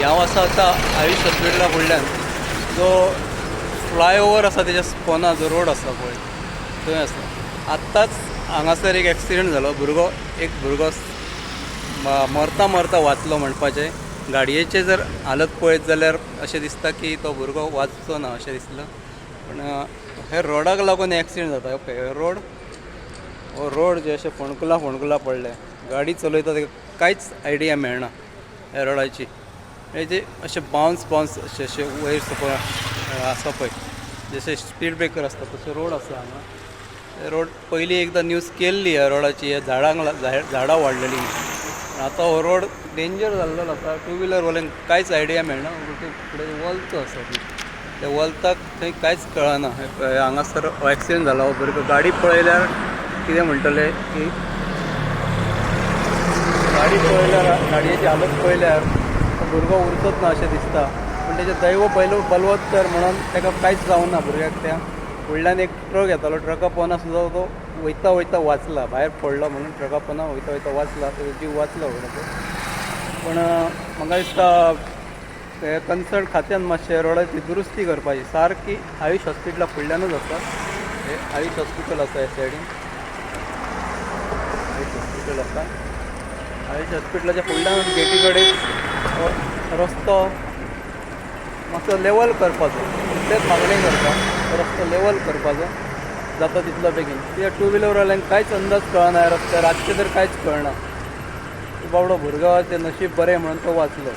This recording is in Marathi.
हांव आसा आतां आयुष हॉस्पिटला फुडल्यान जो फ्लायओवर आसा तेच्या पोंदा जो रोड आसा पळय थंय आसा. आत्ताच हांगासर एक एक्सिडेंट जालो. एक भुरगो मरता मरता वाचलो म्हणपाचें. गाडयेचे जर हालत पळयत जाल्यार अशें दिसता की तो भुरगो वाचचो ना अशें दिसलं. पण हे रोडाक लागून एक्सिडेंट जाता. हे रोड जे अशें फोंडकुलां पडले. गाडी चलयता ताका कांयच आयडिया मेळना ह्या रोडाची. हेजे अशे बाउन्स अशे वयर सकयल आसा पळय, जशे स्पीड ब्रेकर आसता तसो रोड आसा हांगा. रोड पयलीं एकदां न्यूज केल्ली ह्या रोडाची. हे झाडां वाडलेली. आतां हो रोड डेंजर जाल्लो आसा. टू व्हिलरवाल्यांक कांयच आयडिया मेळना. फुडें वलत आसा त्या वलताक थंय कांयच कळना. हांगासर एक्सिडेंट जाला. हो भुरगो गाडी पळयल्यार कितें म्हणटले की गाडयेची हालत पळयल्यार भुरगो उरतोच ना अशें दिसता. पूण तेजें दैव बलवत्तर म्हणून ताका कांयच जावना भुरग्याक. त्या फुडल्यान एक ट्रक येतालो. ट्रका पोंदा सुद्दां तो वयता वाचला. भायर पडलो म्हणून ट्रका पोंदा वयता वाचला. तेजो जीव वाचलो फुडें. पण म्हाका दिसता हे कन्सर्न खात्यान मातशें रोडाची दुरुस्ती करपाची. सारकी आयुष हॉस्पिटला फुडल्यानूच आसा. हे आयुष हॉस्पिटल आसा ह्या सायडीन. आयुष हॉस्पिटल आसा. आयुष हॉस्पिटलाच्या फुडल्यान गेटी कडेन रस्तो मातसो लेवल करपाचो. तेच मागणी करता. रस्तो लेवल करपाचो जाता तितलो बेगीन. कित्याक टू व्हिलरवाल्यांक कांयच अंदाज कळना. रस्त्यार रातचें तर कांयच कळना. बाबडो भुरगो तें नशीब बरें म्हणून तो वाचलो.